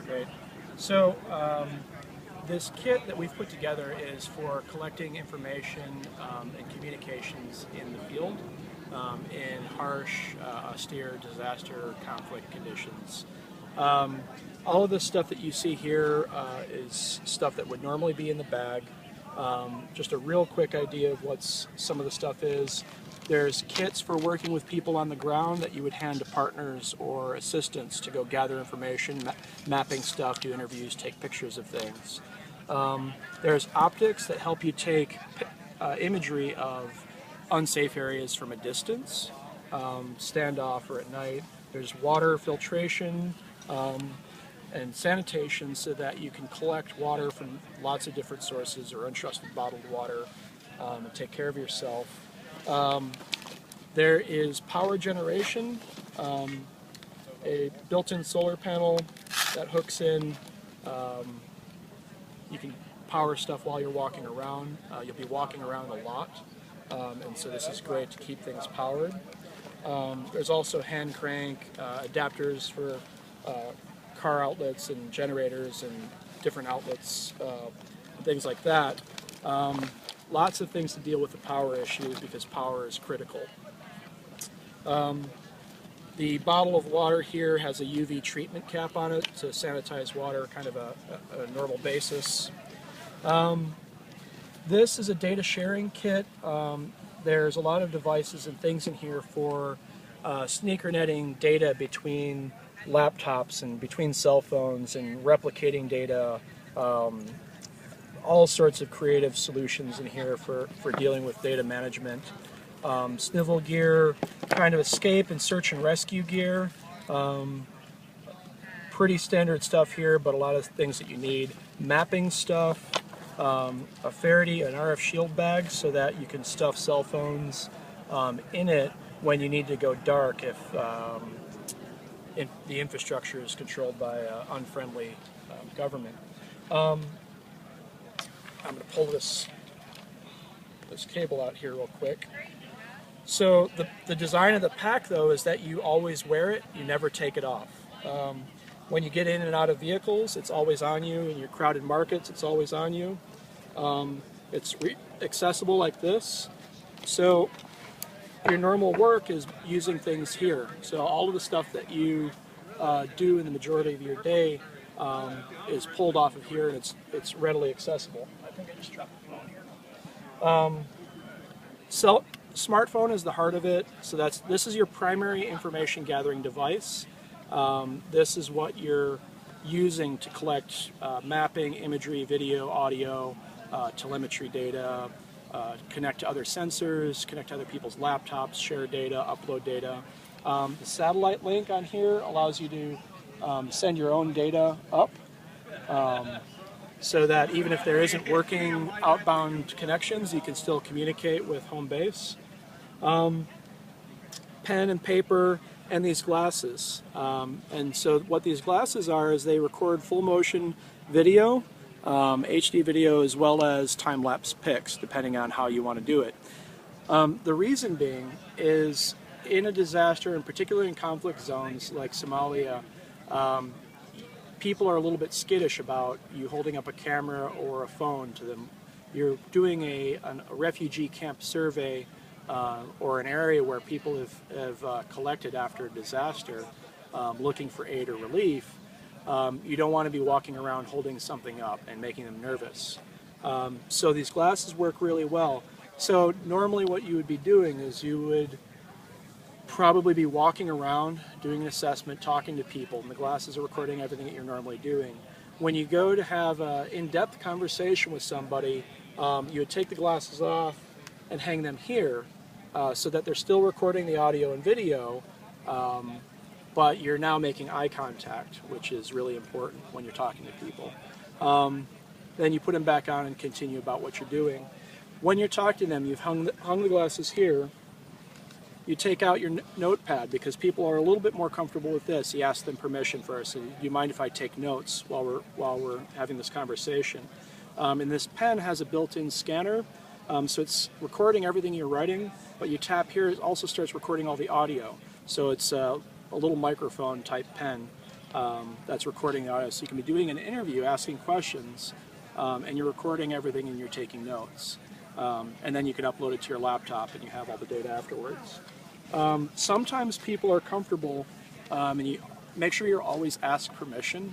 Great. So this kit that we've put together is for collecting information and communications in the field in harsh, austere, disaster, conflict conditions. All of this stuff that you see here is stuff that would normally be in the bag. Just a real quick idea of what some of the stuff is. There's kits for working with people on the ground that you would hand to partners or assistants to go gather information, mapping stuff, do interviews, take pictures of things. There's optics that help you take imagery of unsafe areas from a distance, standoff or at night. There's water filtration and sanitation so that you can collect water from lots of different sources or untrusted bottled water and take care of yourself. There is power generation, a built-in solar panel that hooks in. You can power stuff while you're walking around. You'll be walking around a lot, and so this is great to keep things powered. There's also hand crank, adapters for car outlets and generators and different outlets, things like that. Lots of things to deal with the power issue because power is critical. The bottle of water here has a UV treatment cap on it to sanitize water, kind of a normal basis. This is a data sharing kit. There's a lot of devices and things in here for sneaker netting data between laptops and between cell phones and replicating data. All sorts of creative solutions in here for dealing with data management. Snivel gear, kind of escape and search and rescue gear. Pretty standard stuff here, but a lot of things that you need. Mapping stuff, a Faraday, an RF shield bag so that you can stuff cell phones in it when you need to go dark if the infrastructure is controlled by an unfriendly government. I'm going to pull this cable out here real quick. So the design of the pack, though, is that you always wear it, you never take it off. When you get in and out of vehicles, it's always on you. In your crowded markets, it's always on you. It's accessible like this. So your normal work is using things here. So all of the stuff that you do in the majority of your day is pulled off of here, and it's readily accessible. I think I just dropped the phone here. Smartphone is the heart of it. So this is your primary information gathering device. This is what you're using to collect mapping, imagery, video, audio, telemetry data, connect to other sensors, connect to other people's laptops, share data, upload data. The satellite link on here allows you to send your own data up so that even if there isn't working outbound connections, you can still communicate with home base. Pen and paper and these glasses. And so what these glasses are is they record full motion video, HD video, as well as time-lapse pics, depending on how you want to do it. The reason being is in a disaster, and particularly in conflict zones like Somalia, people are a little bit skittish about you holding up a camera or a phone to them. You're doing a refugee camp survey or an area where people have collected after a disaster looking for aid or relief. You don't want to be walking around holding something up and making them nervous. So these glasses work really well. So normally what you would be doing is you would probably be walking around, doing an assessment, talking to people, and the glasses are recording everything that you're normally doing. When you go to have an in-depth conversation with somebody, you would take the glasses off and hang them here so that they're still recording the audio and video, but you're now making eye contact, which is really important when you're talking to people. Then you put them back on and continue about what you're doing. When you're talking to them, you've hung the glasses here. You take out your notepad because people are a little bit more comfortable with this. You ask them permission first. So, do you mind if I take notes while we're having this conversation? And this pen has a built-in scanner, so it's recording everything you're writing. But you tap here, it also starts recording all the audio. So it's a little microphone type pen. that's recording the audio. So you can be doing an interview, asking questions, and you're recording everything and you're taking notes. And then you can upload it to your laptop and you have all the data afterwards. Sometimes people are comfortable, and you make sure you're always ask permission.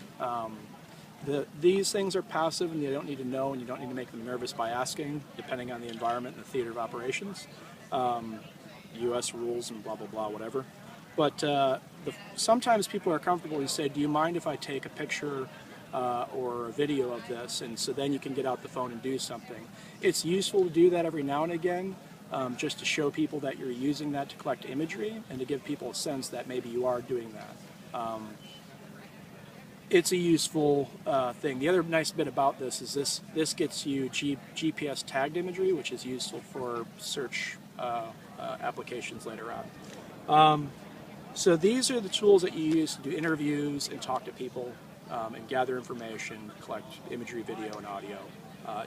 These things are passive and you don't need to know, and you don't need to make them nervous by asking, depending on the environment and the theater of operations. U.S. rules and blah, blah, blah, whatever. But sometimes people are comfortable. You say, do you mind if I take a picture or a video of this? And so then you can get out the phone and do something. It's useful to do that every now and again, just to show people that you're using that to collect imagery and to give people a sense that maybe you are doing that. It's a useful thing. The other nice bit about this is this gets you GPS tagged imagery, which is useful for search applications later on. So these are the tools that you use to do interviews and talk to people and gather information, collect imagery, video, and audio,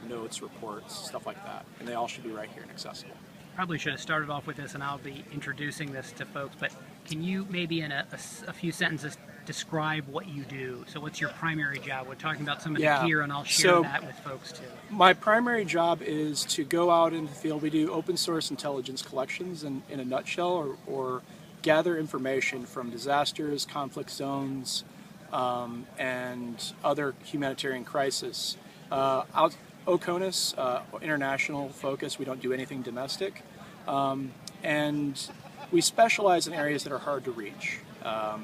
notes, reports, stuff like that. And they all should be right here and accessible. Probably should have started off with this, and I'll be introducing this to folks, but can you maybe in a few sentences describe what you do? So what's your primary job? We're talking about some of the gear, and I'll share that with folks too. My primary job is to go out into the field. We do open source intelligence collections in a nutshell, or gather information from disasters, conflict zones, and other humanitarian crises. OCONUS, international focus, we don't do anything domestic. And we specialize in areas that are hard to reach.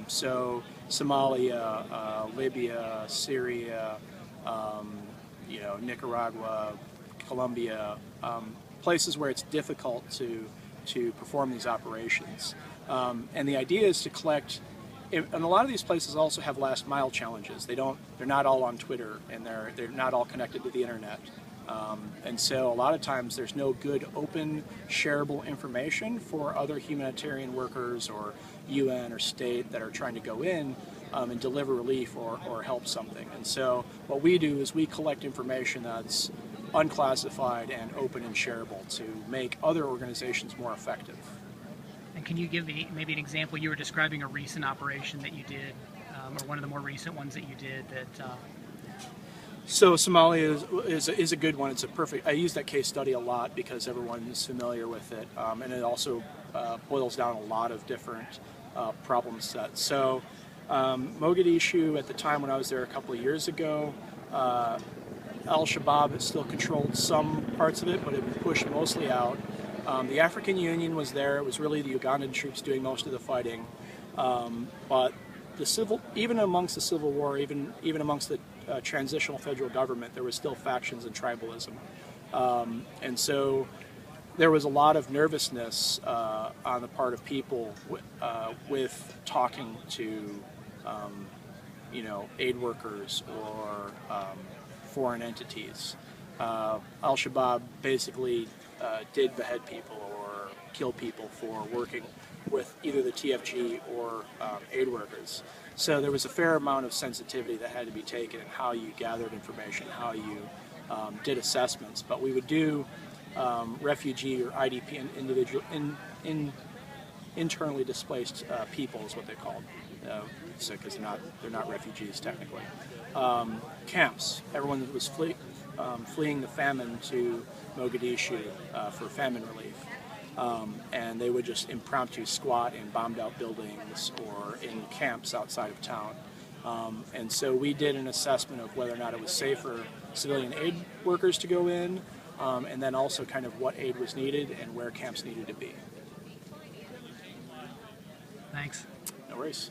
So Somalia, Libya, Syria, Nicaragua, Colombia, places where it's difficult to perform these operations. And the idea is to collect, and a lot of these places also have last mile challenges. They're not all on Twitter, and they're not all connected to the internet. And so a lot of times there's no good open shareable information for other humanitarian workers or UN or state that are trying to go in and deliver relief or help something. And so what we do is we collect information that's unclassified and open and shareable to make other organizations more effective. And can you give me maybe an example? You were describing a recent operation that you did, or one of the more recent ones that you did that... So Somalia is a good one. It's a perfect. I use that case study a lot because everyone is familiar with it, and it also boils down a lot of different problem sets. So Mogadishu, at the time when I was there a couple of years ago, Al-Shabaab still controlled some parts of it, but it was pushed mostly out. The African Union was there. It was really the Ugandan troops doing most of the fighting, but even amongst the civil war, even amongst the transitional federal government, there was still factions and tribalism, and so there was a lot of nervousness on the part of people with talking to aid workers or foreign entities. Al-Shabaab basically did behead people or kill people for working with either the TFG or aid workers. So there was a fair amount of sensitivity that had to be taken in how you gathered information, how you did assessments. But we would do refugee or IDP, internally displaced people is what they called, because they're not refugees technically. Camps. Everyone that was fleeing the famine to Mogadishu for famine relief. And they would just impromptu squat in bombed out buildings or in camps outside of town. And so we did an assessment of whether or not it was safe for civilian aid workers to go in, and then also kind of what aid was needed and where camps needed to be. Thanks. No worries.